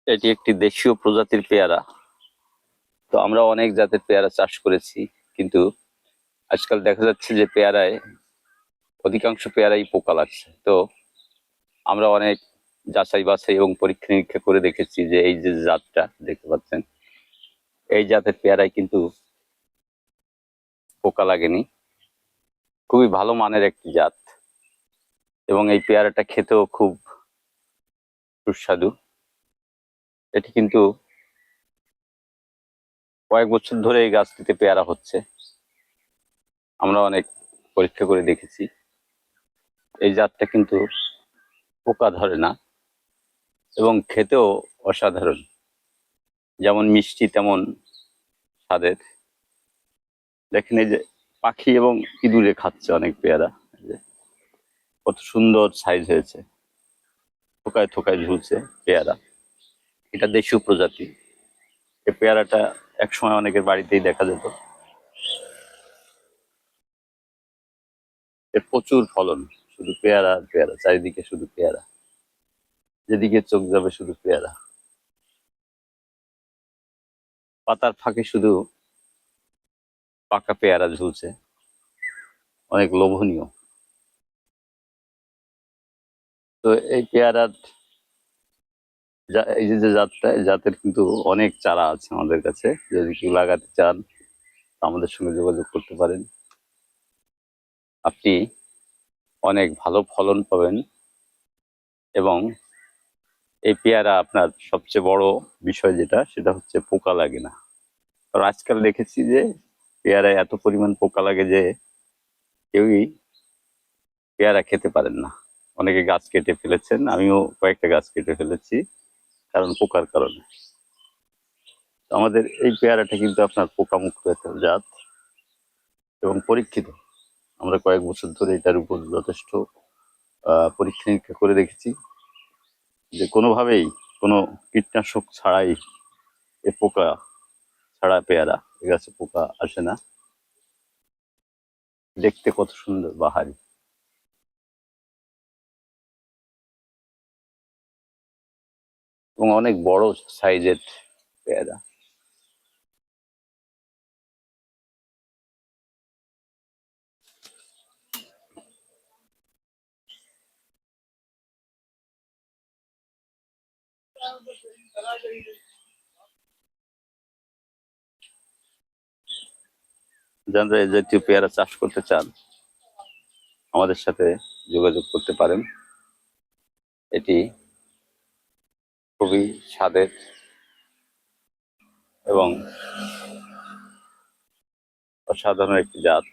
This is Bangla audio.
এটি একটি দেশীয় প্রজাতির পেয়ারা। তো আমরা অনেক জাতের পেয়ারা চাষ করেছি, কিন্তু আজকাল দেখা যাচ্ছে যে পেয়ারায় অধিকাংশ পেয়ারাই পোকা লাগছে। তো আমরা অনেক যাচাই বাছাই এবং পরীক্ষা নিরীক্ষা করে দেখেছি যে এই যে জাতটা দেখতে পাচ্ছেন, এই জাতের পেয়ারায় কিন্তু পোকা লাগেনি। খুবই ভালো মানের একটি জাত, এবং এই পেয়ারাটা খেতেও খুব সুস্বাদু। এটি কিন্তু কয়েক বছর ধরে এই গাছটিতে পেয়ারা হচ্ছে। আমরা অনেক পরীক্ষা করে দেখেছি এই জাতটা কিন্তু পোকা ধরে না, এবং খেতেও অসাধারণ। যেমন মিষ্টি তেমন স্বাদের। দেখেন এই যে পাখি এবং ইঁদুরে খাচ্ছে অনেক পেয়ারা। এই যে কত সুন্দর সাইজ হয়েছে, থোকায় থোকায় ঝুলছে পেয়ারা। এটা দেশীয় প্রজাতি। এই পেয়ারাটা একসময় অনেকের বাড়িতেই দেখা যেত। এর প্রচুর ফলন, শুধু পেয়ারা আর পেয়ারা, চারিদিকে শুধু পেয়ারা, যেদিকে চোখ যাবে শুধু পেয়ারা। পাতার ফাঁকে শুধু পাকা পেয়ারা ঝুলছে, অনেক লোভনীয়। তো এই পেয়ারার এই যে জাতটা, এই জাতের কিন্তু অনেক চারা আছে আমাদের কাছে। যদি কেউ লাগাতে চান আমাদের সঙ্গে যোগাযোগ করতে পারেন। আপনি অনেক ভালো ফলন পাবেন, এবং এই পেয়ারা আপনার সবচেয়ে বড় বিষয় যেটা, সেটা হচ্ছে পোকা লাগে না। কারণ আজকাল দেখেছি যে পেয়ারায় এত পরিমাণ পোকা লাগে যে কেউই পেয়ারা খেতে পারেন না। অনেকে গাছ কেটে ফেলেছেন, আমিও কয়েকটা গাছ কেটে ফেলেছি কারণ পোকার কারণে। আমাদের এই পেয়ারাটা কিন্তু আপনার পোকামুক্ত একটা জাত এবং পরীক্ষিত। আমরা কয়েক বছর ধরে এটার উপর যথেষ্ট পরীক্ষা নিরীক্ষা করে দেখেছি যে কোনোভাবেই কোনো কীটনাশক ছাড়াই এ পোকা ছাড়া পেয়ারা, এ গাছে পোকা আসে না। দেখতে কত সুন্দর বাহারি, এবং অনেক বড় সাইজের পেয়ারা। যারা এই জাতীয় পেয়ারা চাষ করতে চান আমাদের সাথে যোগাযোগ করতে পারেন। এটি খুবই স্বাদের এবং অসাধারণ একটি জাত।